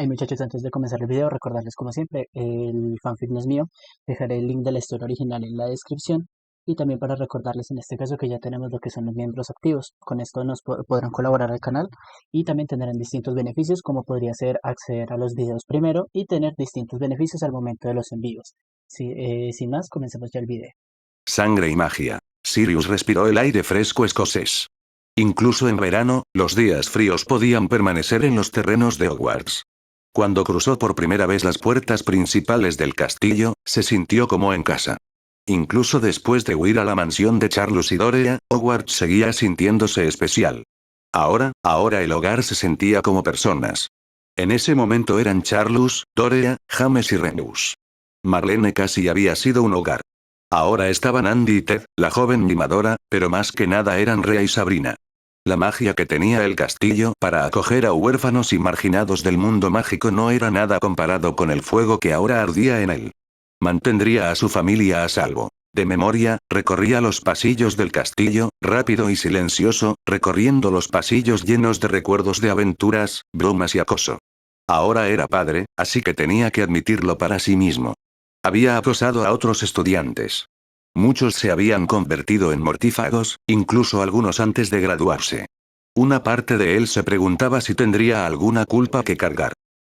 Hey muchachos, antes de comenzar el video, recordarles como siempre, el fanfic no es mío, dejaré el link de la historia original en la descripción y también para recordarles en este caso que ya tenemos lo que son los miembros activos. Con esto nos podrán colaborar al canal y también tendrán distintos beneficios como podría ser acceder a los videos primero y tener distintos beneficios al momento de los envíos. Sin más, comencemos ya el video. Sangre y magia. Sirius respiró el aire fresco escocés. Incluso en verano, los días fríos podían permanecer en los terrenos de Hogwarts. Cuando cruzó por primera vez las puertas principales del castillo, se sintió como en casa. Incluso después de huir a la mansión de Charlus y Dorea, Hogwarts seguía sintiéndose especial. Ahora el hogar se sentía como personas. En ese momento eran Charlus, Dorea, James y Remus. Marlene casi había sido un hogar. Ahora estaban Andy y Ted, la joven mimadora, pero más que nada eran Rhea y Sabrina. La magia que tenía el castillo para acoger a huérfanos y marginados del mundo mágico no era nada comparado con el fuego que ahora ardía en él. Mantendría a su familia a salvo. De memoria, recorría los pasillos del castillo, rápido y silencioso, recorriendo los pasillos llenos de recuerdos de aventuras, bromas y acoso. Ahora era padre, así que tenía que admitirlo para sí mismo. Había acosado a otros estudiantes. Muchos se habían convertido en mortífagos, incluso algunos antes de graduarse. Una parte de él se preguntaba si tendría alguna culpa que cargar.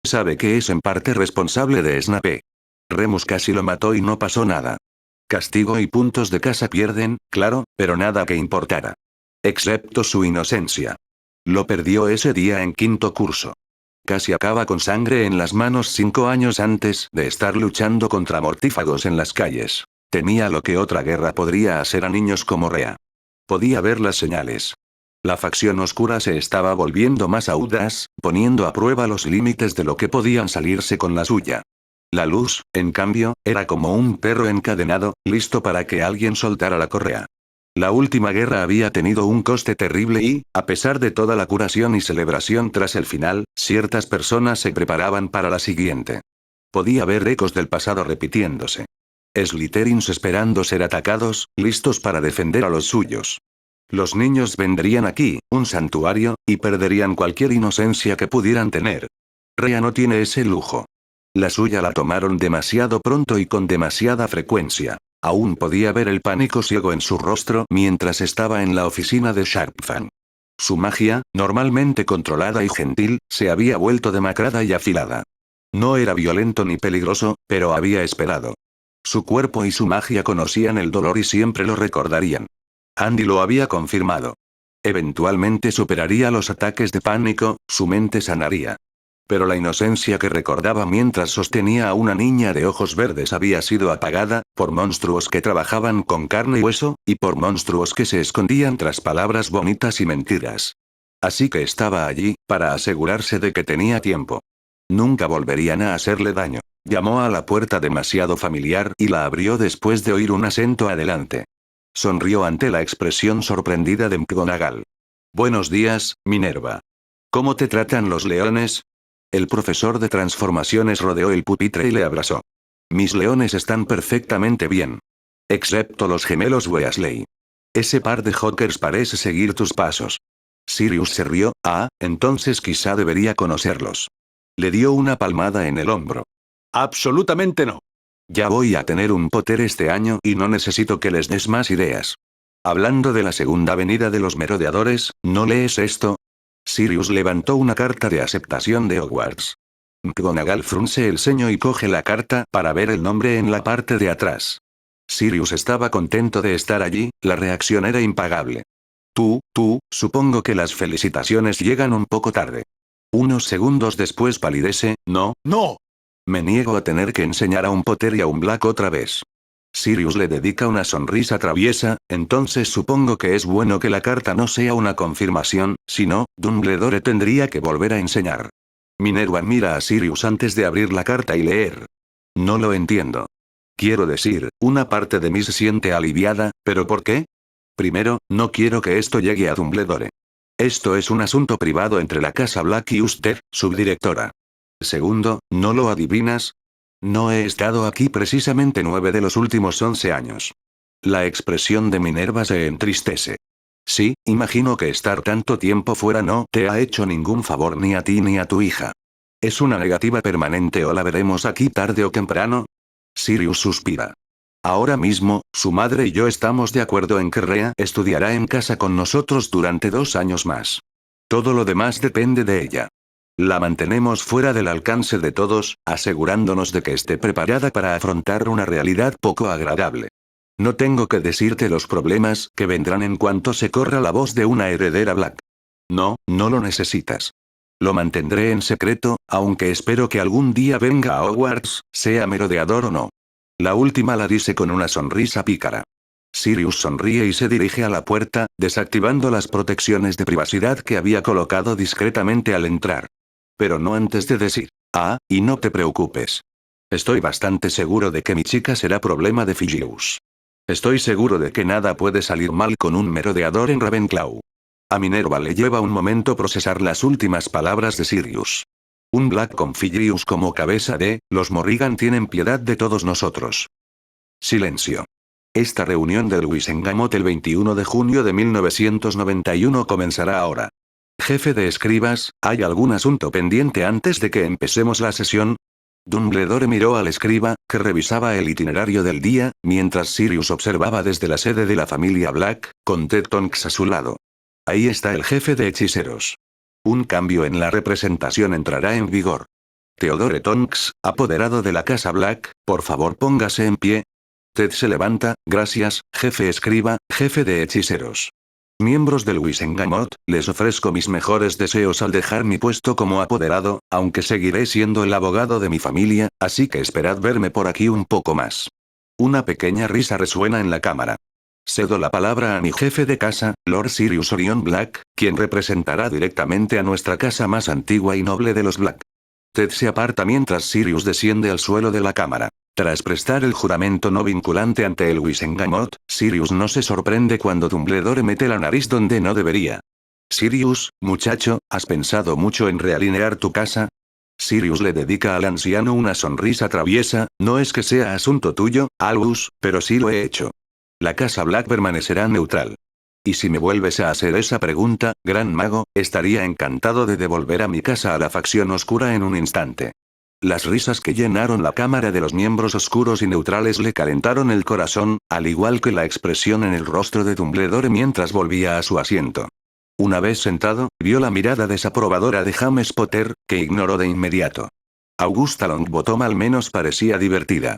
Sabe que es en parte responsable de Snape. Remus casi lo mató y no pasó nada. Castigo y puntos de casa pierden, claro, pero nada que importara. Excepto su inocencia. Lo perdió ese día en quinto curso. Casi acaba con sangre en las manos 5 años antes de estar luchando contra mortífagos en las calles. Temía lo que otra guerra podría hacer a niños como Rhea. Podía ver las señales. La facción oscura se estaba volviendo más audaz, poniendo a prueba los límites de lo que podían salirse con la suya. La luz, en cambio, era como un perro encadenado, listo para que alguien soltara la correa. La última guerra había tenido un coste terrible y, a pesar de toda la curación y celebración tras el final, ciertas personas se preparaban para la siguiente. Podía ver ecos del pasado repitiéndose. Slytherins esperando ser atacados, listos para defender a los suyos. Los niños vendrían aquí, un santuario, y perderían cualquier inocencia que pudieran tener. Rhea no tiene ese lujo. La suya la tomaron demasiado pronto y con demasiada frecuencia. Aún podía ver el pánico ciego en su rostro mientras estaba en la oficina de Sharpfang. Su magia, normalmente controlada y gentil, se había vuelto demacrada y afilada. No era violento ni peligroso, pero había esperado. Su cuerpo y su magia conocían el dolor y siempre lo recordarían. Andy lo había confirmado. Eventualmente superaría los ataques de pánico, su mente sanaría. Pero la inocencia que recordaba mientras sostenía a una niña de ojos verdes había sido apagada, por monstruos que trabajaban con carne y hueso, y por monstruos que se escondían tras palabras bonitas y mentiras. Así que estaba allí, para asegurarse de que tenía tiempo. Nunca volverían a hacerle daño. Llamó a la puerta demasiado familiar y la abrió después de oír un acento adelante. Sonrió ante la expresión sorprendida de McGonagall. Buenos días, Minerva. ¿Cómo te tratan los leones? El profesor de transformaciones rodeó el pupitre y le abrazó. Mis leones están perfectamente bien. Excepto los gemelos Weasley. Ese par de Hawkers parece seguir tus pasos. Sirius se rió, entonces quizá debería conocerlos. Le dio una palmada en el hombro. Absolutamente no. Ya voy a tener un Potter este año y no necesito que les des más ideas. Hablando de la segunda venida de los merodeadores, ¿no lees esto? Sirius levantó una carta de aceptación de Hogwarts. McGonagall frunce el ceño y coge la carta para ver el nombre en la parte de atrás. Sirius estaba contento de estar allí, la reacción era impagable. Supongo que las felicitaciones llegan un poco tarde. Unos segundos después palidece, no. Me niego a tener que enseñar a un Potter y a un Black otra vez. Sirius le dedica una sonrisa traviesa, entonces supongo que es bueno que la carta no sea una confirmación, si no, Dumbledore tendría que volver a enseñar. Minerva mira a Sirius antes de abrir la carta y leer. No lo entiendo. Quiero decir, una parte de mí se siente aliviada, ¿pero por qué? Primero, no quiero que esto llegue a Dumbledore. Esto es un asunto privado entre la casa Black y usted, subdirectora. Segundo, ¿no lo adivinas? No he estado aquí precisamente 9 de los últimos 11 años. La expresión de Minerva se entristece. Sí, imagino que estar tanto tiempo fuera no te ha hecho ningún favor ni a ti ni a tu hija. ¿Es una negativa permanente o la veremos aquí tarde o temprano? Sirius suspira. Ahora mismo, su madre y yo estamos de acuerdo en que Rhea estudiará en casa con nosotros durante 2 años más. Todo lo demás depende de ella. La mantenemos fuera del alcance de todos, asegurándonos de que esté preparada para afrontar una realidad poco agradable. No tengo que decirte los problemas que vendrán en cuanto se corra la voz de una heredera Black. No, no lo necesitas. Lo mantendré en secreto, aunque espero que algún día venga a Hogwarts, sea merodeador o no. La última la dice con una sonrisa pícara. Sirius sonríe y se dirige a la puerta, desactivando las protecciones de privacidad que había colocado discretamente al entrar. Pero no antes de decir, y no te preocupes. Estoy bastante seguro de que mi chica será problema de Figius. Estoy seguro de que nada puede salir mal con un merodeador en Ravenclaw. A Minerva le lleva un momento procesar las últimas palabras de Sirius. Un Black con Figius como cabeza los Morrigan tienen piedad de todos nosotros. Silencio. Esta reunión del Wisengamot el 21 de junio de 1991 comenzará ahora. Jefe de escribas, ¿hay algún asunto pendiente antes de que empecemos la sesión? Dumbledore miró al escriba, que revisaba el itinerario del día, mientras Sirius observaba desde la sede de la familia Black, con Ted Tonks a su lado. Ahí está el jefe de hechiceros. Un cambio en la representación entrará en vigor. Theodore Tonks, apoderado de la casa Black, por favor póngase en pie. Ted se levanta, gracias, jefe escriba, jefe de hechiceros. Miembros del Wisengamot, les ofrezco mis mejores deseos al dejar mi puesto como apoderado, aunque seguiré siendo el abogado de mi familia, así que esperad verme por aquí un poco más. Una pequeña risa resuena en la cámara. Cedo la palabra a mi jefe de casa, Lord Sirius Orion Black, quien representará directamente a nuestra casa más antigua y noble de los Black. Ted se aparta mientras Sirius desciende al suelo de la cámara. Tras prestar el juramento no vinculante ante el Wisengamot, Sirius no se sorprende cuando Dumbledore mete la nariz donde no debería. Sirius, muchacho, ¿has pensado mucho en realinear tu casa? Sirius le dedica al anciano una sonrisa traviesa, no es que sea asunto tuyo, Albus, pero sí lo he hecho. La casa Black permanecerá neutral. Y si me vuelves a hacer esa pregunta, gran mago, estaría encantado de devolver a mi casa a la facción oscura en un instante. Las risas que llenaron la cámara de los miembros oscuros y neutrales le calentaron el corazón, al igual que la expresión en el rostro de Dumbledore mientras volvía a su asiento. Una vez sentado, vio la mirada desaprobadora de James Potter, que ignoró de inmediato. Augusta Longbottom al menos parecía divertida.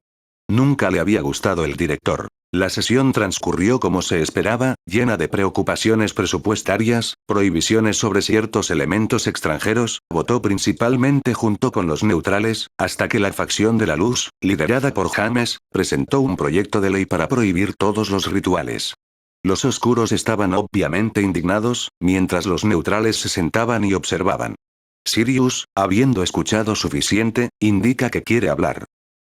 Nunca le había gustado el director. La sesión transcurrió como se esperaba, llena de preocupaciones presupuestarias, prohibiciones sobre ciertos elementos extranjeros, votó principalmente junto con los neutrales, hasta que la facción de la luz, liderada por James, presentó un proyecto de ley para prohibir todos los rituales. Los oscuros estaban obviamente indignados, mientras los neutrales se sentaban y observaban. Sirius, habiendo escuchado suficiente, indica que quiere hablar.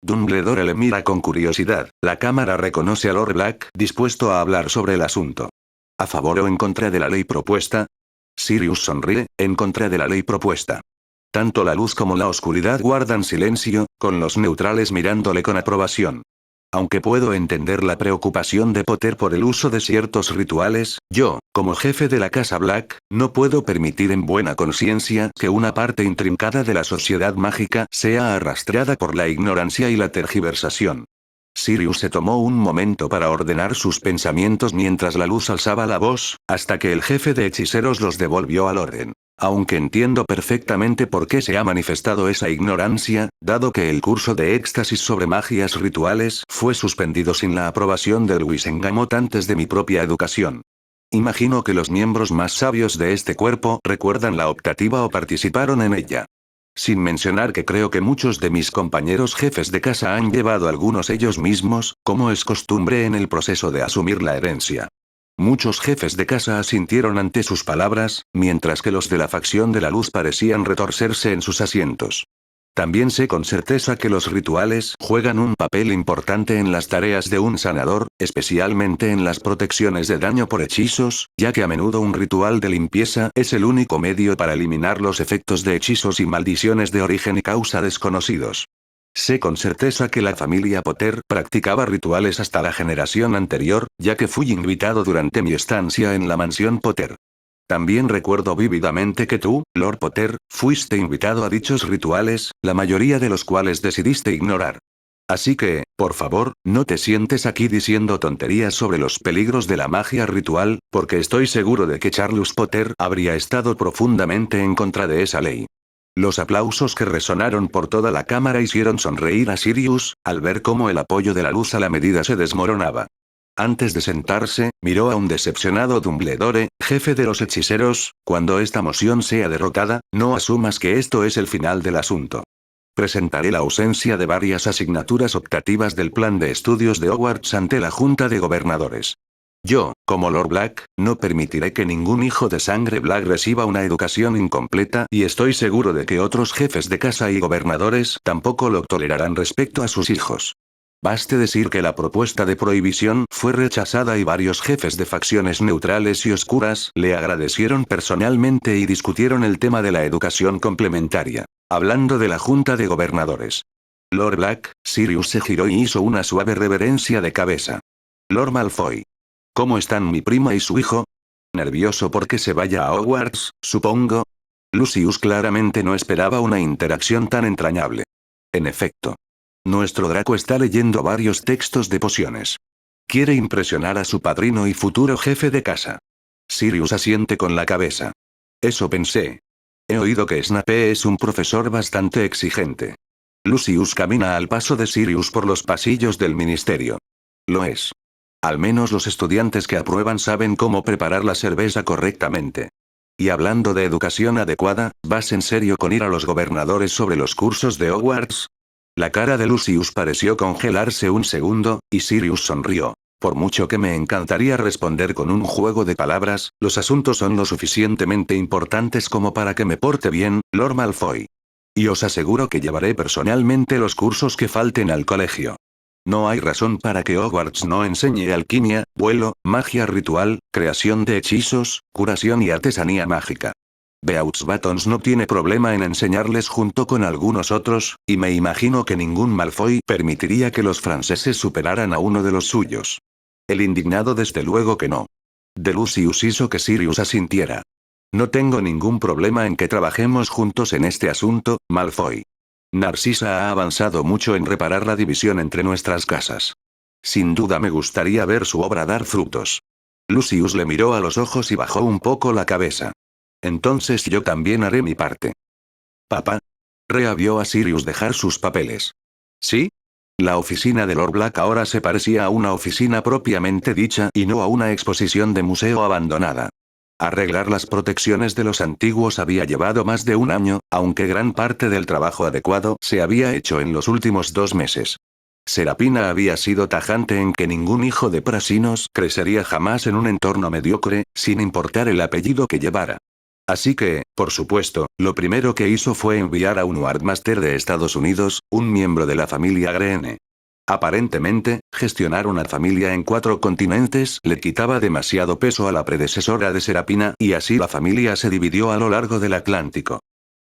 Dumbledore le mira con curiosidad. La cámara reconoce a Lord Black dispuesto a hablar sobre el asunto. ¿A favor o en contra de la ley propuesta? Sirius sonríe, en contra de la ley propuesta. Tanto la luz como la oscuridad guardan silencio, con los neutrales mirándole con aprobación. Aunque puedo entender la preocupación de Potter por el uso de ciertos rituales, yo, como jefe de la Casa Black, no puedo permitir en buena conciencia que una parte intrincada de la sociedad mágica sea arrastrada por la ignorancia y la tergiversación. Sirius se tomó un momento para ordenar sus pensamientos mientras la luz alzaba la voz, hasta que el jefe de hechiceros los devolvió al orden. Aunque entiendo perfectamente por qué se ha manifestado esa ignorancia, dado que el curso de éxtasis sobre magias rituales fue suspendido sin la aprobación del Wisengamot antes de mi propia educación. Imagino que los miembros más sabios de este cuerpo recuerdan la optativa o participaron en ella. Sin mencionar que creo que muchos de mis compañeros jefes de casa han llevado algunos ellos mismos, como es costumbre en el proceso de asumir la herencia. Muchos jefes de casa asintieron ante sus palabras, mientras que los de la facción de la luz parecían retorcerse en sus asientos. También sé con certeza que los rituales juegan un papel importante en las tareas de un sanador, especialmente en las protecciones de daño por hechizos, ya que a menudo un ritual de limpieza es el único medio para eliminar los efectos de hechizos y maldiciones de origen y causa desconocidos. Sé con certeza que la familia Potter practicaba rituales hasta la generación anterior, ya que fui invitado durante mi estancia en la mansión Potter. También recuerdo vívidamente que tú, Lord Potter, fuiste invitado a dichos rituales, la mayoría de los cuales decidiste ignorar. Así que, por favor, no te sientes aquí diciendo tonterías sobre los peligros de la magia ritual, porque estoy seguro de que Charles Potter habría estado profundamente en contra de esa ley. Los aplausos que resonaron por toda la cámara hicieron sonreír a Sirius, al ver cómo el apoyo de la luz a la medida se desmoronaba. Antes de sentarse, miró a un decepcionado Dumbledore, jefe de los hechiceros: cuando esta moción sea derrotada, no asumas que esto es el final del asunto. Presentaré la ausencia de varias asignaturas optativas del plan de estudios de Hogwarts ante la Junta de Gobernadores. Yo, como Lord Black, no permitiré que ningún hijo de sangre Black reciba una educación incompleta, y estoy seguro de que otros jefes de casa y gobernadores tampoco lo tolerarán respecto a sus hijos. Baste decir que la propuesta de prohibición fue rechazada y varios jefes de facciones neutrales y oscuras le agradecieron personalmente y discutieron el tema de la educación complementaria. Hablando de la Junta de Gobernadores. Lord Black, Sirius se giró y hizo una suave reverencia de cabeza. Lord Malfoy. ¿Cómo están mi prima y su hijo? ¿Nervioso porque se vaya a Hogwarts, supongo? Lucius claramente no esperaba una interacción tan entrañable. En efecto. Nuestro Draco está leyendo varios textos de pociones. Quiere impresionar a su padrino y futuro jefe de casa. Sirius asiente con la cabeza. Eso pensé. He oído que Snape es un profesor bastante exigente. Lucius camina al paso de Sirius por los pasillos del ministerio. Lo es. Al menos los estudiantes que aprueban saben cómo preparar la cerveza correctamente. Y hablando de educación adecuada, ¿vas en serio con ir a los gobernadores sobre los cursos de Hogwarts? La cara de Lucius pareció congelarse un segundo, y Sirius sonrió. Por mucho que me encantaría responder con un juego de palabras, los asuntos son lo suficientemente importantes como para que me porte bien, Lord Malfoy. Y os aseguro que llevaré personalmente los cursos que falten al colegio. No hay razón para que Hogwarts no enseñe alquimia, vuelo, magia ritual, creación de hechizos, curación y artesanía mágica. Beaux Batons no tiene problema en enseñarles junto con algunos otros, y me imagino que ningún Malfoy permitiría que los franceses superaran a uno de los suyos. El indignado desde luego que no. De Lucius hizo que Sirius asintiera. No tengo ningún problema en que trabajemos juntos en este asunto, Malfoy. Narcisa ha avanzado mucho en reparar la división entre nuestras casas. Sin duda me gustaría ver su obra dar frutos. Lucius le miró a los ojos y bajó un poco la cabeza. Entonces yo también haré mi parte. Papá. Rhea vio a Sirius dejar sus papeles. ¿Sí? La oficina de Lord Black ahora se parecía a una oficina propiamente dicha y no a una exposición de museo abandonada. Arreglar las protecciones de los antiguos había llevado más de un año, aunque gran parte del trabajo adecuado se había hecho en los últimos 2 meses. Serapina había sido tajante en que ningún hijo de Prasinos crecería jamás en un entorno mediocre, sin importar el apellido que llevara. Así que, por supuesto, lo primero que hizo fue enviar a un Wardmaster de Estados Unidos, un miembro de la familia Greene. Aparentemente, gestionar una familia en 4 continentes le quitaba demasiado peso a la predecesora de Serapina, y así la familia se dividió a lo largo del Atlántico.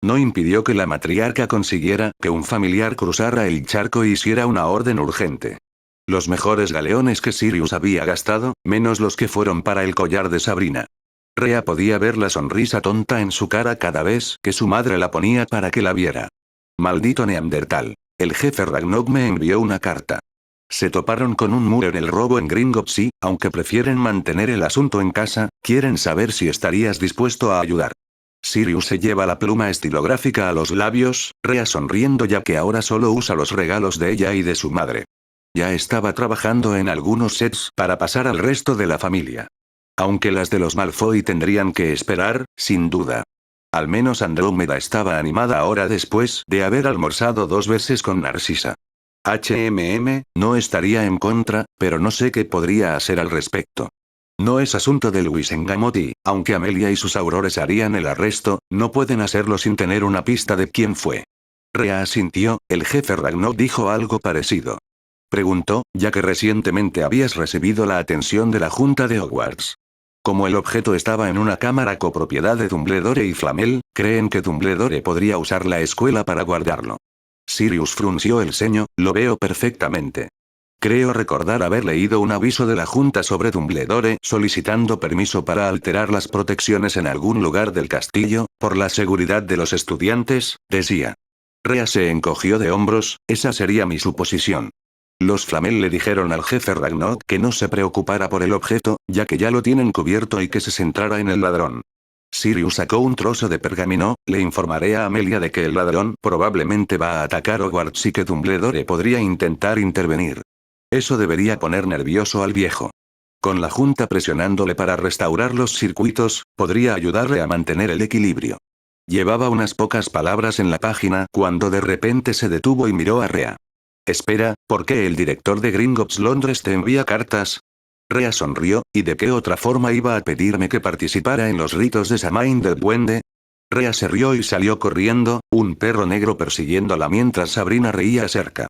No impidió que la matriarca consiguiera que un familiar cruzara el charco e hiciera una orden urgente. Los mejores galeones que Sirius había gastado, menos los que fueron para el collar de Sabrina. Rhea podía ver la sonrisa tonta en su cara cada vez que su madre la ponía para que la viera. Maldito Neandertal. El jefe Ragnok me envió una carta. Se toparon con un muro en el robo en Gringotts y, aunque prefieren mantener el asunto en casa, quieren saber si estarías dispuesto a ayudar. Sirius se lleva la pluma estilográfica a los labios, Rhea sonriendo ya que ahora solo usa los regalos de ella y de su madre. Ya estaba trabajando en algunos sets para pasar al resto de la familia. Aunque las de los Malfoy tendrían que esperar, sin duda. Al menos Andrómeda estaba animada ahora después de haber almorzado 2 veces con Narcisa. No estaría en contra, pero no sé qué podría hacer al respecto. No es asunto de Wisengamot y, aunque Amelia y sus aurores harían el arresto, no pueden hacerlo sin tener una pista de quién fue. Rhea asintió, el jefe Ragnok dijo algo parecido. Preguntó, ya que recientemente habías recibido la atención de la Junta de Hogwarts. Como el objeto estaba en una cámara copropiedad de Dumbledore y Flamel, creen que Dumbledore podría usar la escuela para guardarlo. Sirius frunció el ceño, lo veo perfectamente. Creo recordar haber leído un aviso de la Junta sobre Dumbledore solicitando permiso para alterar las protecciones en algún lugar del castillo, por la seguridad de los estudiantes, decía. Rea se encogió de hombros, esa sería mi suposición. Los Flamel le dijeron al jefe Ragnarok que no se preocupara por el objeto, ya que ya lo tienen cubierto y que se centrara en el ladrón. Sirius sacó un trozo de pergamino, le informaré a Amelia de que el ladrón probablemente va a atacar Hogwarts y que Dumbledore podría intentar intervenir. Eso debería poner nervioso al viejo. Con la Junta presionándole para restaurar los circuitos, podría ayudarle a mantener el equilibrio. Llevaba unas pocas palabras en la página cuando de repente se detuvo y miró a Rea. Espera, ¿por qué el director de Gringotts Londres te envía cartas? Rea sonrió, ¿y de qué otra forma iba a pedirme que participara en los ritos de Samain del Duende? Rea se rió y salió corriendo, un perro negro persiguiéndola mientras Sabrina reía cerca.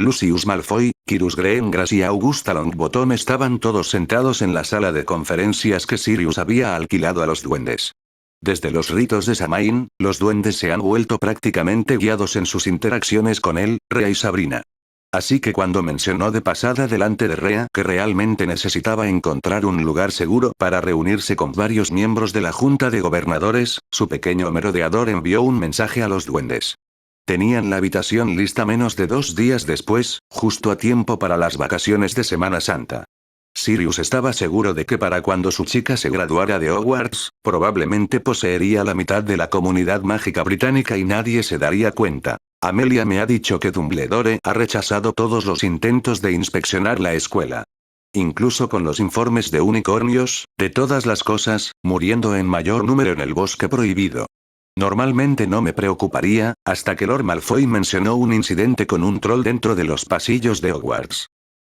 Lucius Malfoy, Quirrell Granger y Augusta Longbottom estaban todos sentados en la sala de conferencias que Sirius había alquilado a los duendes. Desde los ritos de Samain, los duendes se han vuelto prácticamente guiados en sus interacciones con él, Rea y Sabrina. Así que cuando mencionó de pasada delante de Rea que realmente necesitaba encontrar un lugar seguro para reunirse con varios miembros de la Junta de Gobernadores, su pequeño merodeador envió un mensaje a los duendes. Tenían la habitación lista menos de 2 días después, justo a tiempo para las vacaciones de Semana Santa. Sirius estaba seguro de que para cuando su chica se graduara de Hogwarts, probablemente poseería la mitad de la comunidad mágica británica y nadie se daría cuenta. Amelia me ha dicho que Dumbledore ha rechazado todos los intentos de inspeccionar la escuela. Incluso con los informes de unicornios, de todas las cosas, muriendo en mayor número en el bosque prohibido. Normalmente no me preocuparía, hasta que Lord Malfoy mencionó un incidente con un troll dentro de los pasillos de Hogwarts.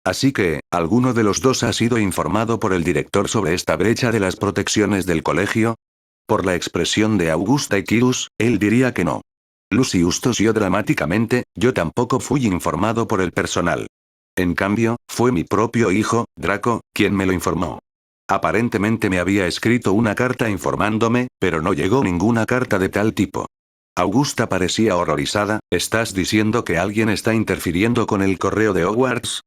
Así que, ¿alguno de los dos ha sido informado por el director sobre esta brecha de las protecciones del colegio? Por la expresión de Augusta y Quirrell, él diría que no. Lucius tosió dramáticamente, yo tampoco fui informado por el personal. En cambio, fue mi propio hijo, Draco, quien me lo informó. Aparentemente me había escrito una carta informándome, pero no llegó ninguna carta de tal tipo. Augusta parecía horrorizada, ¿estás diciendo que alguien está interfiriendo con el correo de Hogwarts?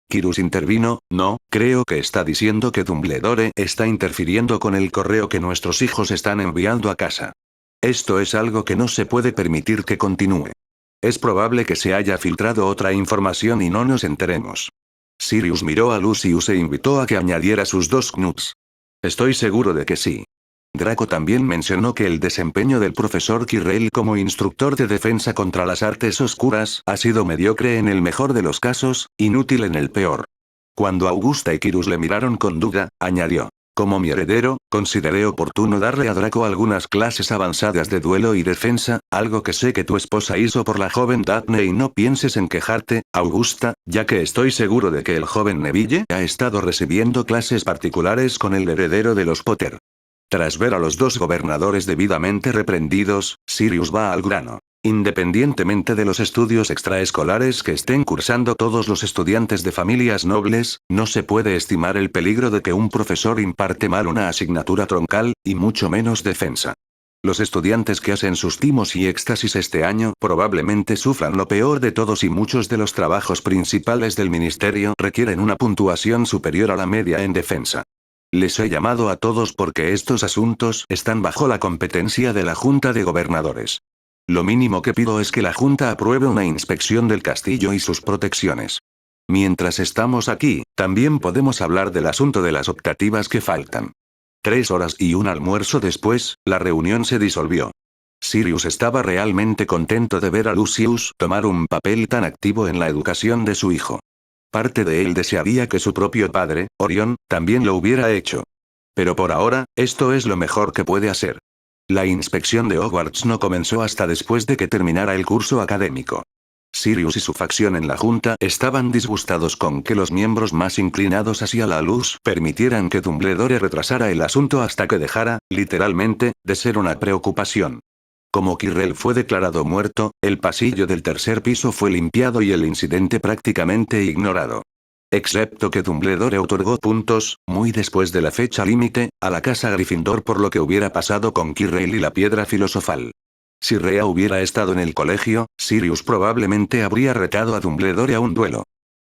Quirrell intervino, no, creo que está diciendo que Dumbledore está interfiriendo con el correo que nuestros hijos están enviando a casa. Esto es algo que no se puede permitir que continúe. Es probable que se haya filtrado otra información y no nos enteremos. Sirius miró a Lucius e invitó a que añadiera sus 2 knuts. Estoy seguro de que sí. Draco también mencionó que el desempeño del profesor Quirrell como instructor de defensa contra las artes oscuras ha sido mediocre en el mejor de los casos, inútil en el peor. Cuando Augusta y Quirrell le miraron con duda, añadió. Como mi heredero, consideré oportuno darle a Draco algunas clases avanzadas de duelo y defensa, algo que sé que tu esposa hizo por la joven Daphne y no pienses en quejarte, Augusta, ya que estoy seguro de que el joven Neville ha estado recibiendo clases particulares con el heredero de los Potter. Tras ver a los 2 gobernadores debidamente reprendidos, Sirius va al grano. Independientemente de los estudios extraescolares que estén cursando todos los estudiantes de familias nobles, no se puede estimar el peligro de que un profesor imparte mal una asignatura troncal, y mucho menos defensa. Los estudiantes que hacen sus timos y éxtasis este año probablemente sufran lo peor de todos y muchos de los trabajos principales del ministerio requieren una puntuación superior a la media en defensa. Les he llamado a todos porque estos asuntos están bajo la competencia de la Junta de Gobernadores. Lo mínimo que pido es que la Junta apruebe una inspección del castillo y sus protecciones. Mientras estamos aquí, también podemos hablar del asunto de las optativas que faltan. 3 horas y un almuerzo después, la reunión se disolvió. Sirius estaba realmente contento de ver a Lucius tomar un papel tan activo en la educación de su hijo. Parte de él desearía que su propio padre, Orion, también lo hubiera hecho. Pero por ahora, esto es lo mejor que puede hacer. La inspección de Hogwarts no comenzó hasta después de que terminara el curso académico. Sirius y su facción en la Junta estaban disgustados con que los miembros más inclinados hacia la luz permitieran que Dumbledore retrasara el asunto hasta que dejara, literalmente, de ser una preocupación. Como Quirrell fue declarado muerto, el pasillo del 3er piso fue limpiado y el incidente prácticamente ignorado. Excepto que Dumbledore otorgó puntos, muy después de la fecha límite, a la casa Gryffindor por lo que hubiera pasado con Quirrell y la piedra filosofal. Si Rea hubiera estado en el colegio, Sirius probablemente habría retado a Dumbledore a un duelo.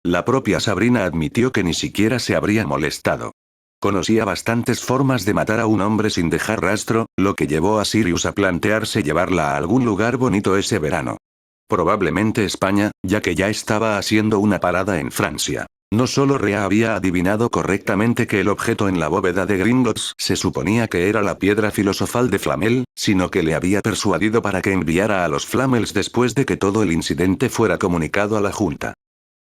La propia Sabrina admitió que ni siquiera se habría molestado. Conocía bastantes formas de matar a un hombre sin dejar rastro, lo que llevó a Sirius a plantearse llevarla a algún lugar bonito ese verano. Probablemente España, ya que ya estaba haciendo una parada en Francia. No solo Rhea había adivinado correctamente que el objeto en la bóveda de Gringotts se suponía que era la piedra filosofal de Flamel, sino que le había persuadido para que enviara a los Flamels después de que todo el incidente fuera comunicado a la Junta.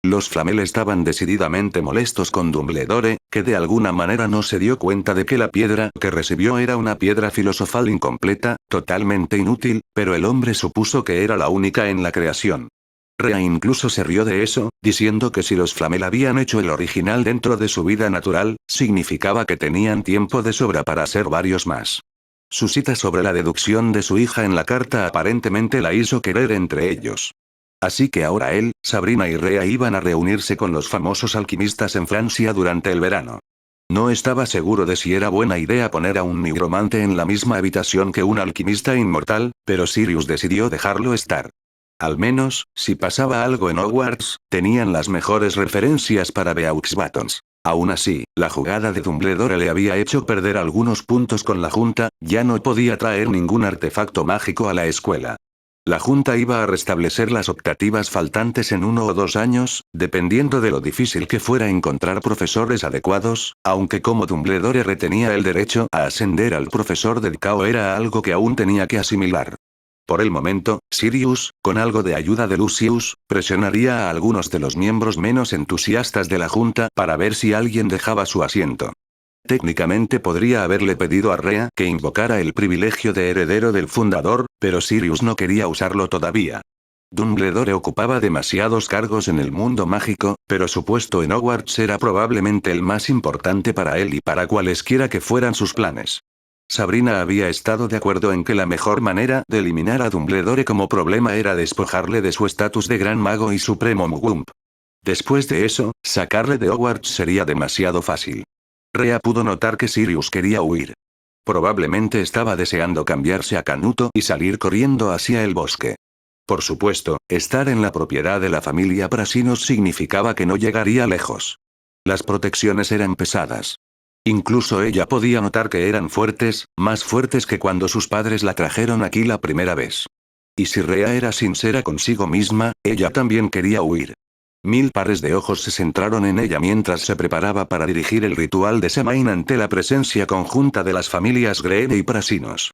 Los Flamel estaban decididamente molestos con Dumbledore, que de alguna manera no se dio cuenta de que la piedra que recibió era una piedra filosofal incompleta, totalmente inútil, pero el hombre supuso que era la única en la creación. Rhea incluso se rió de eso, diciendo que si los Flamel habían hecho el original dentro de su vida natural, significaba que tenían tiempo de sobra para hacer varios más. Su cita sobre la deducción de su hija en la carta aparentemente la hizo querer entre ellos. Así que ahora él, Sabrina y Rhea iban a reunirse con los famosos alquimistas en Francia durante el verano. No estaba seguro de si era buena idea poner a un nigromante en la misma habitación que un alquimista inmortal, pero Sirius decidió dejarlo estar. Al menos, si pasaba algo en Hogwarts, tenían las mejores referencias para Beaux Batons. Aún así, la jugada de Dumbledore le había hecho perder algunos puntos con la Junta, ya no podía traer ningún artefacto mágico a la escuela. La Junta iba a restablecer las optativas faltantes en 1 o 2 años, dependiendo de lo difícil que fuera encontrar profesores adecuados, aunque como Dumbledore retenía el derecho a ascender al profesor dedicado era algo que aún tenía que asimilar. Por el momento, Sirius, con algo de ayuda de Lucius, presionaría a algunos de los miembros menos entusiastas de la Junta para ver si alguien dejaba su asiento. Técnicamente podría haberle pedido a Rhea que invocara el privilegio de heredero del fundador, pero Sirius no quería usarlo todavía. Dumbledore ocupaba demasiados cargos en el mundo mágico, pero su puesto en Hogwarts era probablemente el más importante para él y para cualesquiera que fueran sus planes. Sabrina había estado de acuerdo en que la mejor manera de eliminar a Dumbledore como problema era despojarle de su estatus de gran mago y supremo Mugwump. Después de eso, sacarle de Hogwarts sería demasiado fácil. Rhea pudo notar que Sirius quería huir. Probablemente estaba deseando cambiarse a Canuto y salir corriendo hacia el bosque. Por supuesto, estar en la propiedad de la familia Prasinos significaba que no llegaría lejos. Las protecciones eran pesadas. Incluso ella podía notar que eran fuertes, más fuertes que cuando sus padres la trajeron aquí la primera vez. Y si Rhea era sincera consigo misma, ella también quería huir. 1000 pares de ojos se centraron en ella mientras se preparaba para dirigir el ritual de Samhain ante la presencia conjunta de las familias Greene y Prasinos.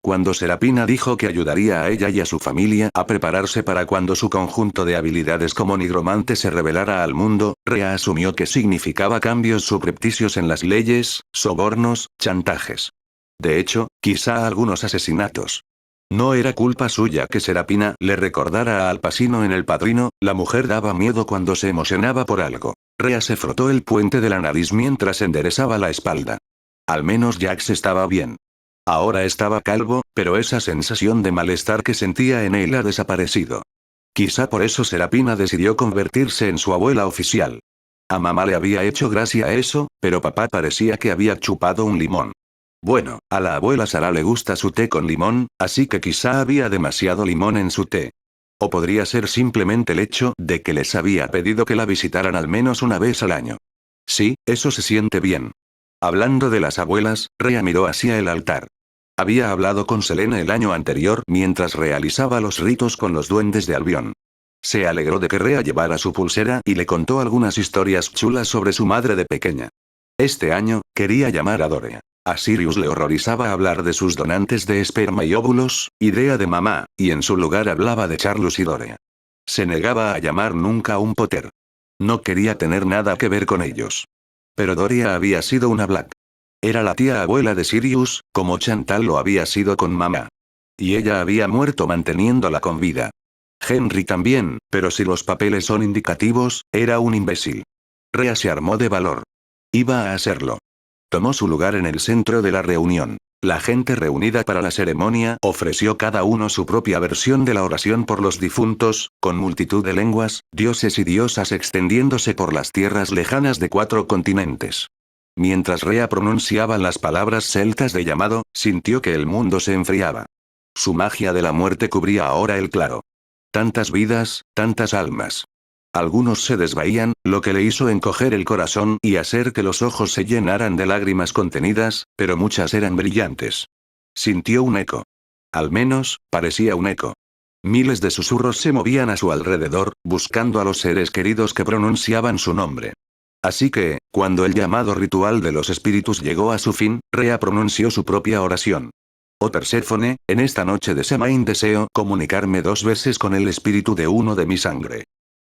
Cuando Serapina dijo que ayudaría a ella y a su familia a prepararse para cuando su conjunto de habilidades como nigromante se revelara al mundo, Rhea asumió que significaba cambios subrepticios en las leyes, sobornos, chantajes. De hecho, quizá algunos asesinatos. No era culpa suya que Serapina le recordara a Al Pacino en El Padrino, la mujer daba miedo cuando se emocionaba por algo. Rhea se frotó el puente de la nariz mientras enderezaba la espalda. Al menos Jax estaba bien. Ahora estaba calvo, pero esa sensación de malestar que sentía en él ha desaparecido. Quizá por eso Serapina decidió convertirse en su abuela oficial. A mamá le había hecho gracia eso, pero papá parecía que había chupado un limón. Bueno, a la abuela Sara le gusta su té con limón, así que quizá había demasiado limón en su té. O podría ser simplemente el hecho de que les había pedido que la visitaran al menos una vez al año. Sí, eso se siente bien. Hablando de las abuelas, Rhea miró hacia el altar. Había hablado con Selene el año anterior mientras realizaba los ritos con los duendes de Albion. Se alegró de que Rhea llevara su pulsera y le contó algunas historias chulas sobre su madre de pequeña. Este año, quería llamar a Dorea. A Sirius le horrorizaba hablar de sus donantes de esperma y óvulos, idea de mamá, y en su lugar hablaba de Charlus y Dorea. Se negaba a llamar nunca a un Potter. No quería tener nada que ver con ellos. Pero Dorea había sido una Black. Era la tía abuela de Sirius, como Chantal lo había sido con mamá. Y ella había muerto manteniéndola con vida. Henry también, pero si los papeles son indicativos, era un imbécil. Rhea se armó de valor. Iba a hacerlo. Tomó su lugar en el centro de la reunión. La gente reunida para la ceremonia ofreció cada uno su propia versión de la oración por los difuntos, con multitud de lenguas, dioses y diosas extendiéndose por las tierras lejanas de 4 continentes. Mientras Rhea pronunciaba las palabras celtas de llamado, sintió que el mundo se enfriaba. Su magia de la muerte cubría ahora el claro. Tantas vidas, tantas almas. Algunos se desvaían, lo que le hizo encoger el corazón y hacer que los ojos se llenaran de lágrimas contenidas, pero muchas eran brillantes. Sintió un eco. Al menos, parecía un eco. Miles de susurros se movían a su alrededor, buscando a los seres queridos que pronunciaban su nombre. Así que, cuando el llamado ritual de los espíritus llegó a su fin, Rea pronunció su propia oración. Oh Perséfone, en esta noche de Samaín deseo comunicarme 2 veces con el espíritu de uno de mi sangre.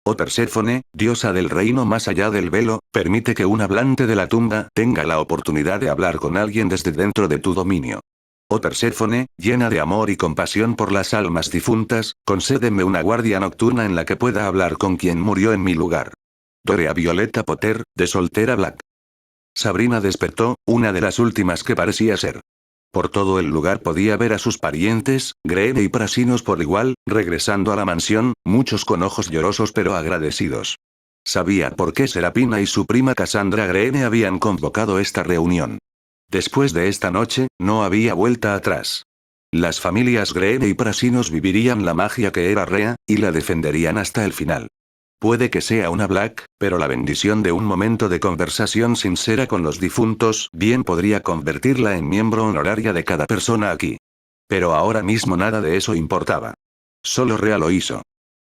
Oh Perséfone, diosa del reino más allá del velo, permite que un hablante de la tumba tenga la oportunidad de hablar con alguien desde dentro de tu dominio. Oh Perséfone, llena de amor y compasión por las almas difuntas, concédeme una guardia nocturna en la que pueda hablar con quien murió en mi lugar. Dorea Violeta Potter, de Soltera Black. Sabrina despertó, una de las últimas que parecía ser. Por todo el lugar podía ver a sus parientes, Greene y Prasinos por igual, regresando a la mansión, muchos con ojos llorosos pero agradecidos. Sabía por qué Serapina y su prima Cassandra Greene habían convocado esta reunión. Después de esta noche, no había vuelta atrás. Las familias Greene y Prasinos vivirían la magia que era Rea, y la defenderían hasta el final. Puede que sea una Black, pero la bendición de un momento de conversación sincera con los difuntos bien podría convertirla en miembro honoraria de cada persona aquí. Pero ahora mismo nada de eso importaba. Solo Rea lo hizo.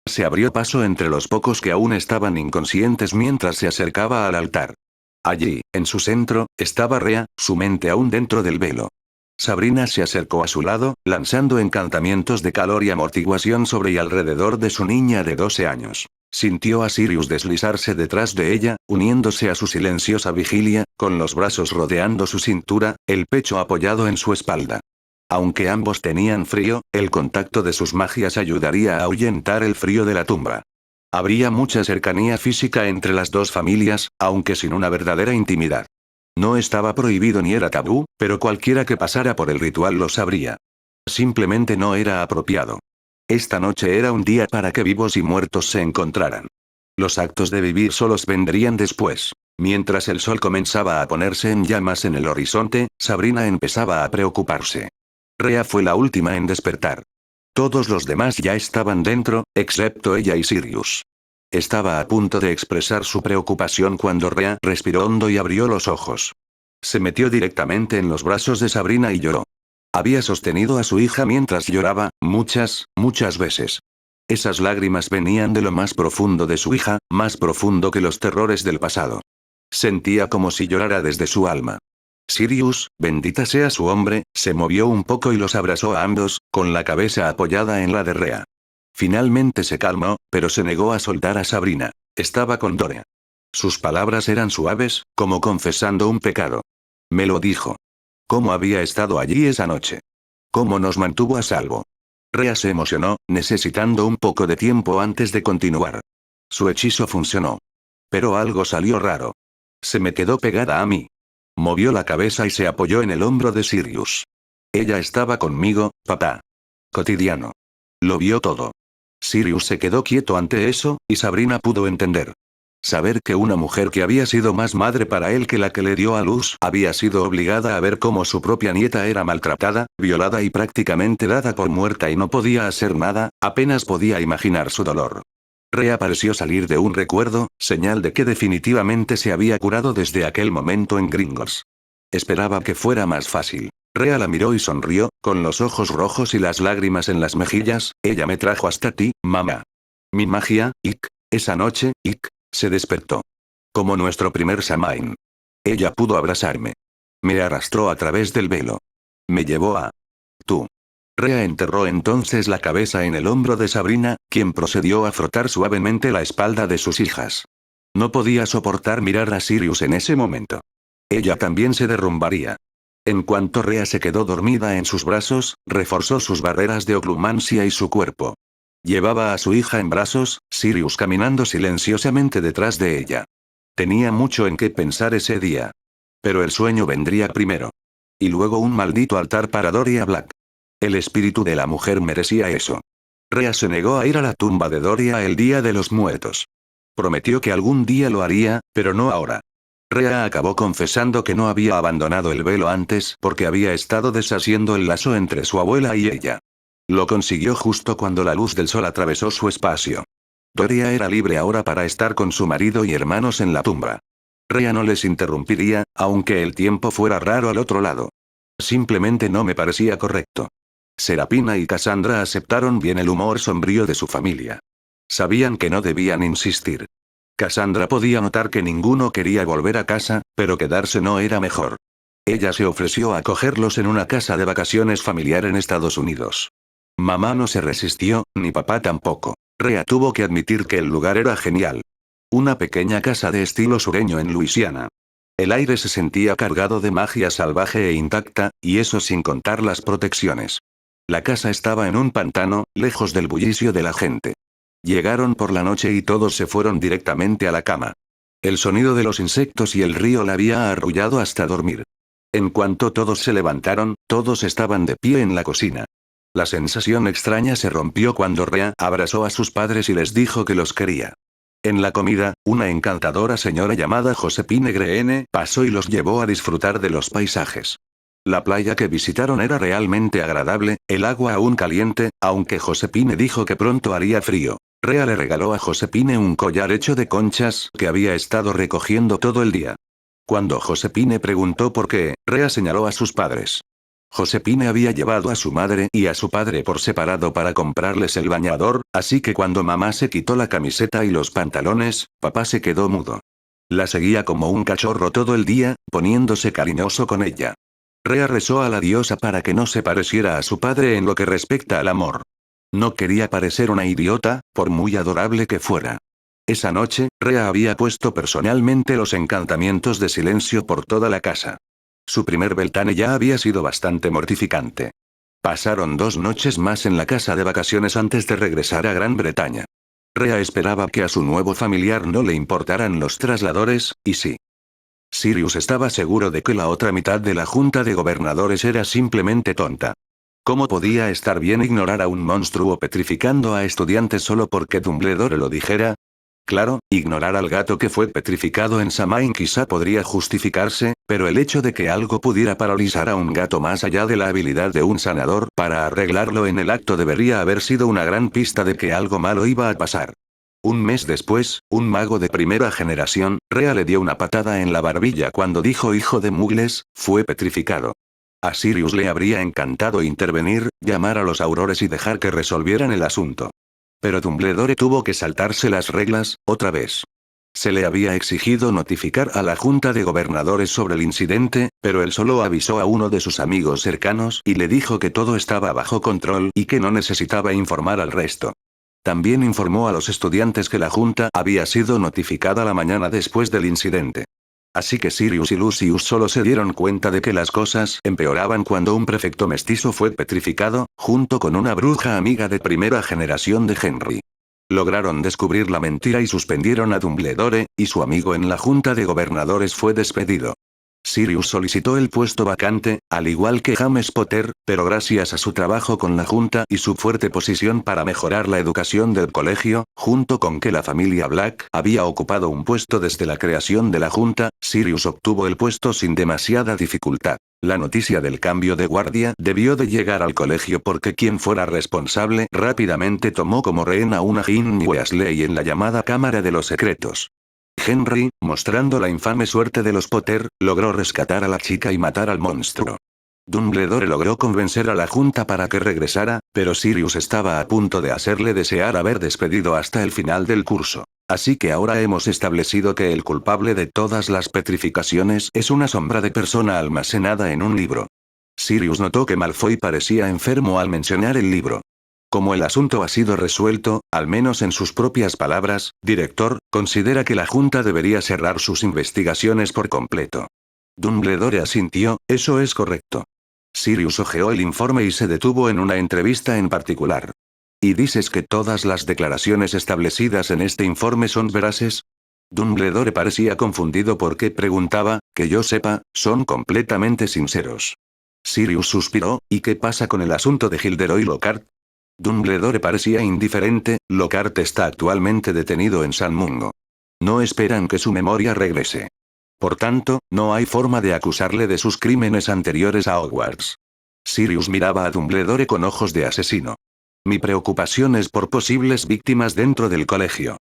Se abrió paso entre los pocos que aún estaban inconscientes mientras se acercaba al altar. Allí, en su centro, estaba Rea, su mente aún dentro del velo. Sabrina se acercó a su lado, lanzando encantamientos de calor y amortiguación sobre y alrededor de su niña de 12 años. Sintió a Sirius deslizarse detrás de ella, uniéndose a su silenciosa vigilia, con los brazos rodeando su cintura, el pecho apoyado en su espalda. Aunque ambos tenían frío, el contacto de sus magias ayudaría a ahuyentar el frío de la tumba. Habría mucha cercanía física entre las dos familias, aunque sin una verdadera intimidad. No estaba prohibido ni era tabú, pero cualquiera que pasara por el ritual lo sabría. Simplemente no era apropiado. Esta noche era un día para que vivos y muertos se encontraran. Los actos de vivir solos vendrían después. Mientras el sol comenzaba a ponerse en llamas en el horizonte, Sabrina empezaba a preocuparse. Rea fue la última en despertar. Todos los demás ya estaban dentro, excepto ella y Sirius. Estaba a punto de expresar su preocupación cuando Rea respiró hondo y abrió los ojos. Se metió directamente en los brazos de Sabrina y lloró. Había sostenido a su hija mientras lloraba, muchas veces. Esas lágrimas venían de lo más profundo de su hija, más profundo que los terrores del pasado. Sentía como si llorara desde su alma. Sirius, bendita sea su hombre, se movió un poco y los abrazó a ambos, con la cabeza apoyada en la de Rea. Finalmente se calmó, pero se negó a soltar a Sabrina. Estaba con Dorea. Sus palabras eran suaves, como confesando un pecado. Me lo dijo. ¿Cómo había estado allí esa noche? ¿Cómo nos mantuvo a salvo? Rea se emocionó, necesitando un poco de tiempo antes de continuar. Su hechizo funcionó. Pero algo salió raro. Se me quedó pegada a mí. Movió la cabeza y se apoyó en el hombro de Sirius. Ella estaba conmigo, papá. Cotidiano. Lo vio todo. Sirius se quedó quieto ante eso, y Sabrina pudo entender. Saber que una mujer que había sido más madre para él que la que le dio a luz había sido obligada a ver cómo su propia nieta era maltratada, violada y prácticamente dada por muerta y no podía hacer nada, apenas podía imaginar su dolor. Rea pareció salir de un recuerdo, señal de que definitivamente se había curado desde aquel momento en Gringotts. Esperaba que fuera más fácil. Rea la miró y sonrió, con los ojos rojos y las lágrimas en las mejillas. Ella me trajo hasta ti, mamá. Mi magia, Ick. Esa noche, Ick. Se despertó. Como nuestro primer Samaín. Ella pudo abrazarme. Me arrastró a través del velo. Me llevó a... tú. Rea enterró entonces la cabeza en el hombro de Sabrina, quien procedió a frotar suavemente la espalda de sus hijas. No podía soportar mirar a Sirius en ese momento. Ella también se derrumbaría. En cuanto Rea se quedó dormida en sus brazos, reforzó sus barreras de oclumancia y su cuerpo. Llevaba a su hija en brazos, Sirius caminando silenciosamente detrás de ella. Tenía mucho en qué pensar ese día. Pero el sueño vendría primero. Y luego un maldito altar para Doria Black. El espíritu de la mujer merecía eso. Rea se negó a ir a la tumba de Doria el día de los muertos. Prometió que algún día lo haría, pero no ahora. Rea acabó confesando que no había abandonado el velo antes porque había estado deshaciendo el lazo entre su abuela y ella. Lo consiguió justo cuando la luz del sol atravesó su espacio. Doria era libre ahora para estar con su marido y hermanos en la tumba. Rhea no les interrumpiría, aunque el tiempo fuera raro al otro lado. Simplemente no me parecía correcto. Serafina y Cassandra aceptaron bien el humor sombrío de su familia. Sabían que no debían insistir. Cassandra podía notar que ninguno quería volver a casa, pero quedarse no era mejor. Ella se ofreció a acogerlos en una casa de vacaciones familiar en Estados Unidos. Mamá no se resistió, ni papá tampoco. Rhea tuvo que admitir que el lugar era genial. Una pequeña casa de estilo sureño en Luisiana. El aire se sentía cargado de magia salvaje e intacta, y eso sin contar las protecciones. La casa estaba en un pantano, lejos del bullicio de la gente. Llegaron por la noche y todos se fueron directamente a la cama. El sonido de los insectos y el río la había arrullado hasta dormir. En cuanto todos se levantaron, todos estaban de pie en la cocina. La sensación extraña se rompió cuando Rhea abrazó a sus padres y les dijo que los quería. En la comida, una encantadora señora llamada Josephine Greene pasó y los llevó a disfrutar de los paisajes. La playa que visitaron era realmente agradable, el agua aún caliente, aunque Josephine dijo que pronto haría frío. Rhea le regaló a Josephine un collar hecho de conchas que había estado recogiendo todo el día. Cuando Josephine preguntó por qué, Rhea señaló a sus padres. Josephine había llevado a su madre y a su padre por separado para comprarles el bañador, así que cuando mamá se quitó la camiseta y los pantalones, papá se quedó mudo. La seguía como un cachorro todo el día, poniéndose cariñoso con ella. Rhea rezó a la diosa para que no se pareciera a su padre en lo que respecta al amor. No quería parecer una idiota, por muy adorable que fuera. Esa noche, Rhea había puesto personalmente los encantamientos de silencio por toda la casa. Su primer Beltane ya había sido bastante mortificante. Pasaron 2 noches más en la casa de vacaciones antes de regresar a Gran Bretaña. Rhea esperaba que a su nuevo familiar no le importaran los trasladores, y sí. Sirius estaba seguro de que la otra mitad de la junta de gobernadores era simplemente tonta. ¿Cómo podía estar bien ignorar a un monstruo petrificando a estudiantes solo porque Dumbledore lo dijera? Claro, ignorar al gato que fue petrificado en Samhain quizá podría justificarse, pero el hecho de que algo pudiera paralizar a un gato más allá de la habilidad de un sanador para arreglarlo en el acto debería haber sido una gran pista de que algo malo iba a pasar. Un mes después, un mago de primera generación, Rhea le dio una patada en la barbilla cuando dijo hijo de Mugles, fue petrificado. A Sirius le habría encantado intervenir, llamar a los aurores y dejar que resolvieran el asunto. Pero Dumbledore tuvo que saltarse las reglas, otra vez. Se le había exigido notificar a la Junta de Gobernadores sobre el incidente, pero él solo avisó a uno de sus amigos cercanos y le dijo que todo estaba bajo control y que no necesitaba informar al resto. También informó a los estudiantes que la Junta había sido notificada la mañana después del incidente. Así que Sirius y Lucius solo se dieron cuenta de que las cosas empeoraban cuando un prefecto mestizo fue petrificado, junto con una bruja amiga de primera generación de Henry. Lograron descubrir la mentira y suspendieron a Dumbledore, y su amigo en la junta de gobernadores fue despedido. Sirius solicitó el puesto vacante, al igual que James Potter, pero gracias a su trabajo con la Junta y su fuerte posición para mejorar la educación del colegio, junto con que la familia Black había ocupado un puesto desde la creación de la Junta, Sirius obtuvo el puesto sin demasiada dificultad. La noticia del cambio de guardia debió de llegar al colegio porque quien fuera responsable rápidamente tomó como rehén a una Ginny Weasley en la llamada Cámara de los Secretos. Henry, mostrando la infame suerte de los Potter, logró rescatar a la chica y matar al monstruo. Dumbledore logró convencer a la Junta para que regresara, pero Sirius estaba a punto de hacerle desear haber despedido hasta el final del curso. Así que ahora hemos establecido que el culpable de todas las petrificaciones es una sombra de persona almacenada en un libro. Sirius notó que Malfoy parecía enfermo al mencionar el libro. Como el asunto ha sido resuelto, al menos en sus propias palabras, director, considera que la Junta debería cerrar sus investigaciones por completo. Dumbledore asintió, eso es correcto. Sirius hojeó el informe y se detuvo en una entrevista en particular. ¿Y dices que todas las declaraciones establecidas en este informe son veraces? Dumbledore parecía confundido porque preguntaba, que yo sepa, son completamente sinceros. Sirius suspiró, ¿y qué pasa con el asunto de Gilderoy Lockhart? Dumbledore parecía indiferente, Lockhart está actualmente detenido en San Mungo. No esperan que su memoria regrese. Por tanto, no hay forma de acusarle de sus crímenes anteriores a Hogwarts. Sirius miraba a Dumbledore con ojos de asesino. Mi preocupación es por posibles víctimas dentro del colegio.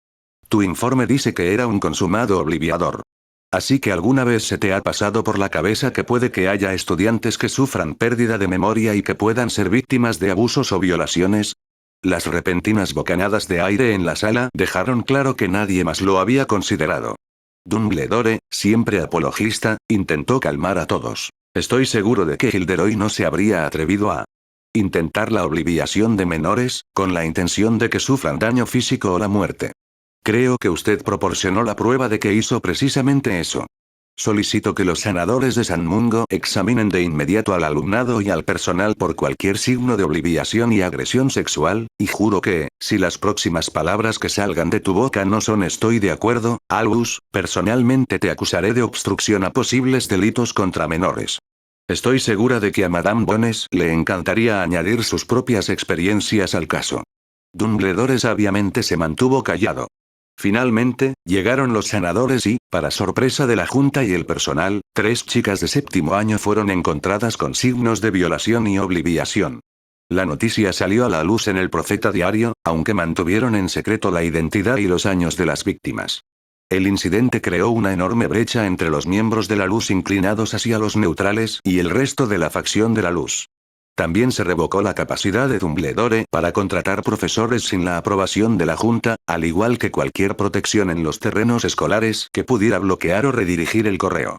Tu informe dice que era un consumado obliviador. Así que alguna vez se te ha pasado por la cabeza que puede que haya estudiantes que sufran pérdida de memoria y que puedan ser víctimas de abusos o violaciones. Las repentinas bocanadas de aire en la sala dejaron claro que nadie más lo había considerado. Dumbledore, siempre apologista, intentó calmar a todos. Estoy seguro de que Gilderoy no se habría atrevido a intentar la obliviación de menores, con la intención de que sufran daño físico o la muerte. Creo que usted proporcionó la prueba de que hizo precisamente eso. Solicito que los sanadores de San Mungo examinen de inmediato al alumnado y al personal por cualquier signo de obliviación y agresión sexual, y juro que, si las próximas palabras que salgan de tu boca no son estoy de acuerdo, Albus, personalmente te acusaré de obstrucción a posibles delitos contra menores. Estoy segura de que a Madame Bones le encantaría añadir sus propias experiencias al caso. Dumbledore sabiamente se mantuvo callado. Finalmente, llegaron los sanadores y, para sorpresa de la junta y el personal, 3 chicas de 7º año fueron encontradas con signos de violación y obliviación. La noticia salió a la luz en el Profeta Diario, aunque mantuvieron en secreto la identidad y los años de las víctimas. El incidente creó una enorme brecha entre los miembros de la Luz inclinados hacia los neutrales y el resto de la facción de la Luz. También se revocó la capacidad de Dumbledore para contratar profesores sin la aprobación de la Junta, al igual que cualquier protección en los terrenos escolares que pudiera bloquear o redirigir el correo.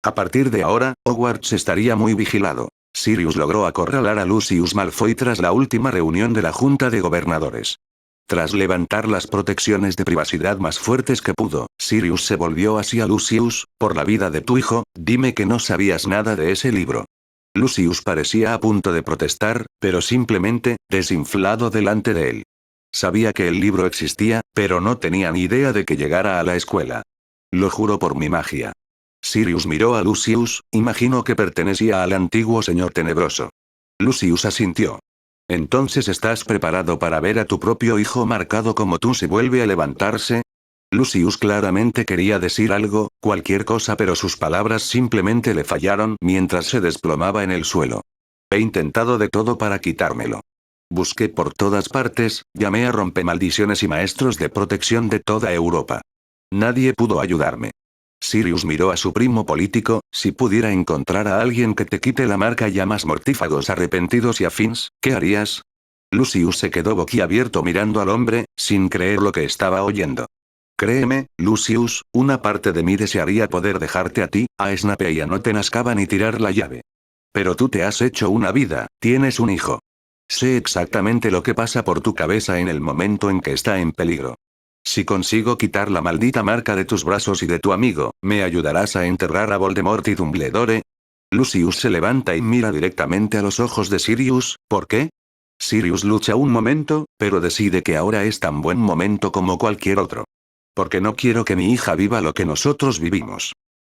A partir de ahora, Hogwarts estaría muy vigilado. Sirius logró acorralar a Lucius Malfoy tras la última reunión de la Junta de Gobernadores. Tras levantar las protecciones de privacidad más fuertes que pudo, Sirius se volvió hacia Lucius, por la vida de tu hijo, dime que no sabías nada de ese libro. Lucius parecía a punto de protestar, pero simplemente, desinflado delante de él. Sabía que el libro existía, pero no tenía ni idea de que llegara a la escuela. Lo juro por mi magia. Sirius miró a Lucius, imagino que pertenecía al antiguo señor tenebroso. Lucius asintió. ¿Entonces estás preparado para ver a tu propio hijo marcado como tú si vuelve a levantarse? Lucius claramente quería decir algo, cualquier cosa, pero sus palabras simplemente le fallaron mientras se desplomaba en el suelo. He intentado de todo para quitármelo. Busqué por todas partes, llamé a rompemaldiciones y maestros de protección de toda Europa. Nadie pudo ayudarme. Sirius miró a su primo político, si pudiera encontrar a alguien que te quite la marca y a más mortífagos arrepentidos y afins, ¿qué harías? Lucius se quedó boquiabierto mirando al hombre, sin creer lo que estaba oyendo. Créeme, Lucius, una parte de mí desearía poder dejarte a ti, a Snape y a Newton Azkaban y tirar la llave. Pero tú te has hecho una vida, tienes un hijo. Sé exactamente lo que pasa por tu cabeza en el momento en que está en peligro. Si consigo quitar la maldita marca de tus brazos y de tu amigo, ¿me ayudarás a enterrar a Voldemort y Dumbledore? Lucius se levanta y mira directamente a los ojos de Sirius, ¿por qué? Sirius lucha un momento, pero decide que ahora es tan buen momento como cualquier otro. Porque no quiero que mi hija viva lo que nosotros vivimos.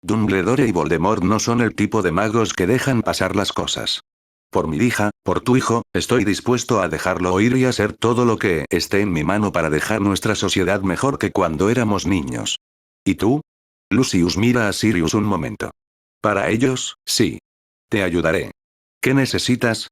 Dumbledore y Voldemort no son el tipo de magos que dejan pasar las cosas. Por mi hija, por tu hijo, estoy dispuesto a dejarlo oír y hacer todo lo que esté en mi mano para dejar nuestra sociedad mejor que cuando éramos niños. ¿Y tú? Lucius mira a Sirius un momento. Para ellos, sí. Te ayudaré. ¿Qué necesitas?